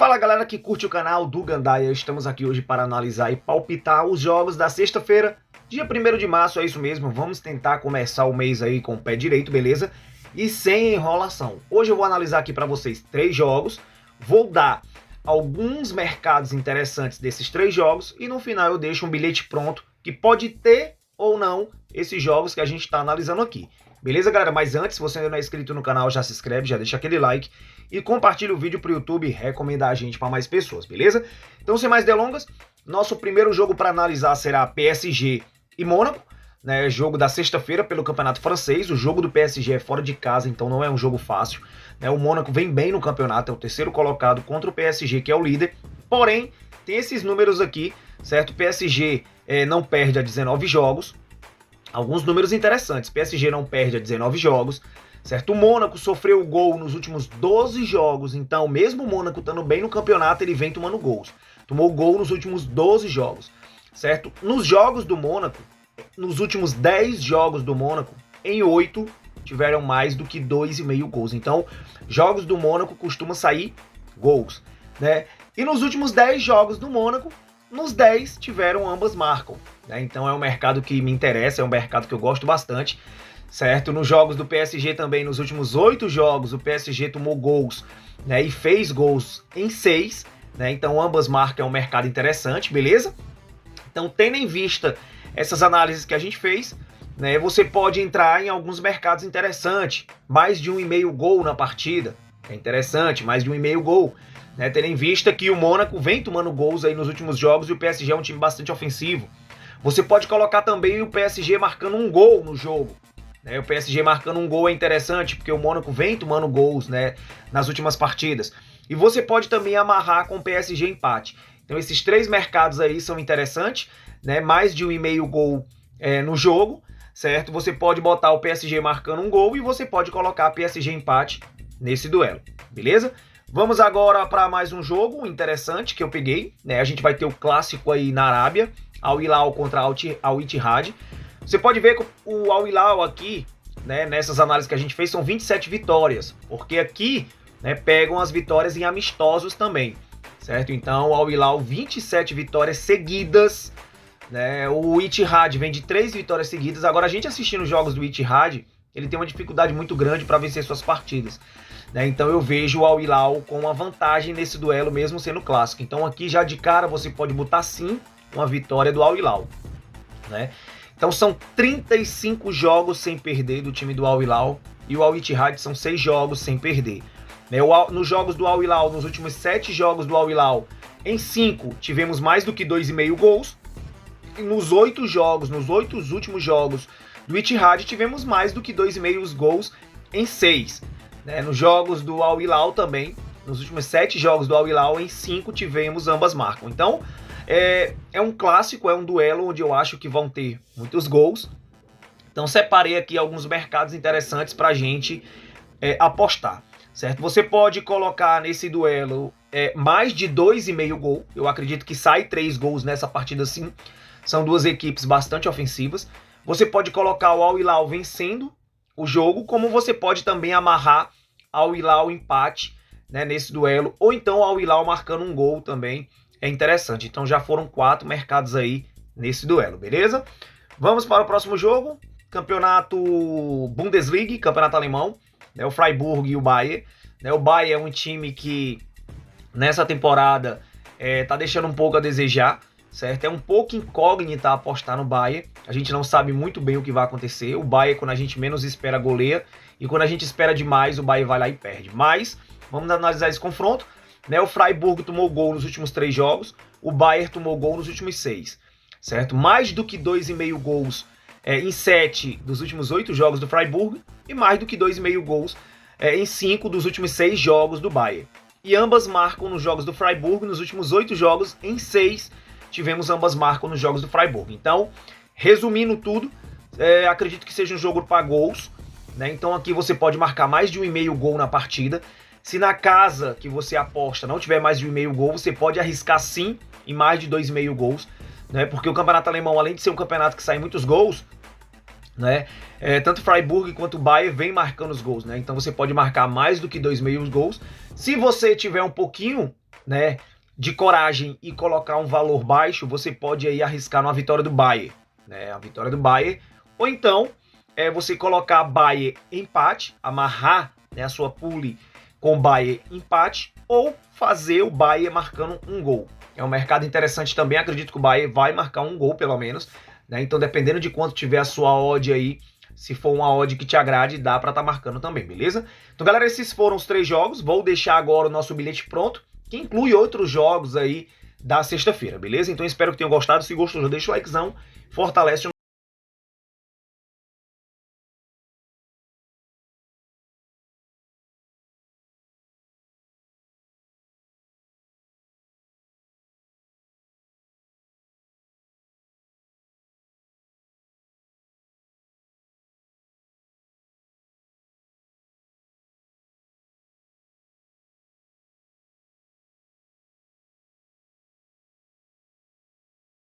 Fala galera que curte o canal do Gandaia, estamos aqui hoje para analisar e palpitar os jogos da sexta-feira, dia 1º de março, é isso mesmo, vamos tentar começar o mês aí com o pé direito, beleza? E sem enrolação. Hoje eu vou analisar aqui para vocês 3 jogos, vou dar alguns mercados interessantes desses 3 jogos e no final eu deixo um bilhete pronto que pode ter ou não esses jogos que a gente está analisando aqui. Beleza, galera? Mas antes, se você ainda não é inscrito no canal, já se inscreve, já deixa aquele like e compartilha o vídeo para o YouTube recomendar a gente para mais pessoas, beleza? Então, sem mais delongas, nosso primeiro jogo para analisar será PSG e Mônaco, né? Jogo da sexta-feira pelo Campeonato Francês. O jogo do PSG é fora de casa, então não é um jogo fácil, né? O Mônaco vem bem no campeonato, é o terceiro colocado contra o PSG, que é o líder. Porém, tem esses números aqui, certo? O PSG não perde a 19 jogos. Alguns números interessantes. PSG não perde a 19 jogos, certo? O Mônaco sofreu gol nos últimos 12 jogos, então mesmo o Mônaco estando bem no campeonato, ele vem tomando gols. Tomou gol nos últimos 12 jogos, certo? Nos jogos do Mônaco, nos últimos 10 jogos do Mônaco, em 8 tiveram mais do que 2,5 gols. Então, jogos do Mônaco costuma sair gols, né? E nos últimos 10 jogos do Mônaco, nos 10 tiveram ambas marcam, né? Então é um mercado que me interessa, é um mercado que eu gosto bastante, certo? Nos jogos do PSG também, nos últimos 8 jogos, o PSG tomou gols, né? E fez gols em 6, né? Então ambas marcam é um mercado interessante, beleza? Então tendo em vista essas análises que a gente fez, né? Você pode entrar em alguns mercados interessantes, mais de 1,5 gol na partida, é interessante, mais de 1,5 gol. Né, tendo em vista que o Mônaco vem tomando gols aí nos últimos jogos e o PSG é um time bastante ofensivo. Você pode colocar também o PSG marcando um gol no jogo. Né, o PSG marcando um gol é interessante, porque o Mônaco vem tomando gols, né, nas últimas partidas. E você pode também amarrar com o PSG empate. Então esses 3 mercados aí são interessantes, né, mais de 1,5 gol no jogo, certo? Você pode botar o PSG marcando um gol e você pode colocar o PSG empate nesse duelo, beleza? Vamos agora para mais um jogo interessante que eu peguei, né? A gente vai ter o clássico aí na Arábia, Al Hilal contra Al Ittihad. Você pode ver que o Al Hilal aqui, né, nessas análises que a gente fez, são 27 vitórias, porque aqui, né, pegam as vitórias em amistosos também, certo? Então, o Al Hilal 27 vitórias seguidas, né? O Ittihad vem de 3 vitórias seguidas. Agora, a gente assistindo os jogos do Ittihad, ele tem uma dificuldade muito grande para vencer suas partidas. Né, então eu vejo o Al Hilal com uma vantagem nesse duelo, mesmo sendo clássico. Então aqui já de cara você pode botar sim uma vitória do Al Hilal. Né? Então são 35 jogos sem perder do time do Al Hilal. E o Al Ittihad são 6 jogos sem perder. Né, nos jogos do Al Hilal, nos últimos 7 jogos do Al Hilal, em 5 tivemos mais do que 2,5 gols. E nos 8 jogos, nos 8 últimos jogos do Ittihad, tivemos mais do que 2,5 gols em 6. Né, nos jogos do Al Hilal também, nos últimos 7 jogos do Al Hilal, em 5 tivemos ambas marcam. Então, é um clássico, é um duelo onde eu acho que vão ter muitos gols. Então, separei aqui alguns mercados interessantes para a gente apostar, certo? Você pode colocar nesse duelo mais de 2,5 gol. Eu acredito que sai 3 gols nessa partida sim. São duas equipes bastante ofensivas. Você pode colocar o Al Hilal vencendo o jogo, como você pode também amarrar Al Hilal empate, né, nesse duelo, ou então Al Hilal marcando um gol também é interessante. Então já foram 4 mercados aí nesse duelo, beleza? Vamos para o próximo jogo, campeonato Bundesliga, campeonato alemão, né, o Freiburg e o Bayern. Né, o Bayern é um time que nessa temporada tá deixando um pouco a desejar, certo? É um pouco incógnita apostar no Bayern. A gente não sabe muito bem o que vai acontecer. O Bayern, quando a gente menos espera, goleia. E quando a gente espera demais, o Bayern vai lá e perde. Mas, vamos analisar esse confronto. Né? O Freiburg tomou gol nos últimos 3 jogos. O Bayern tomou gol nos últimos 6. Certo? Mais do que 2,5 gols em 7 dos últimos 8 jogos do Freiburg. E mais do que 2,5 gols em 5 dos últimos 6 jogos do Bayern. E ambas marcam nos jogos do Freiburg. Nos últimos 8 jogos, em 6 tivemos ambas marcam nos jogos do Freiburg. Então, resumindo tudo, acredito que seja um jogo para gols. Né? Então aqui você pode marcar mais de 1,5 gol na partida. Se na casa que você aposta não tiver mais de 1,5 gol, você pode arriscar sim em mais de 2,5 gols. Né? Porque o campeonato alemão, além de ser um campeonato que sai muitos gols, né? Tanto Freiburg quanto o Bayern vem marcando os gols. Né? Então você pode marcar mais do que 2,5 gols. Se você tiver um pouquinho né, de coragem e colocar um valor baixo, você pode aí arriscar numa vitória do Bayern, né, a vitória do Bayern, ou então você colocar Bayern empate, amarrar, né, a sua pule com Bayern empate, ou fazer o Bayern marcando um gol. É um mercado interessante também, acredito que o Bayern vai marcar um gol pelo menos, né, então dependendo de quanto tiver a sua odd aí, se for uma odd que te agrade, dá para estar marcando também, beleza? Então galera, esses foram os 3 jogos, vou deixar agora o nosso bilhete pronto, que inclui outros jogos aí da sexta-feira, beleza? Então espero que tenham gostado, se gostou já deixa o likezão, fortalece o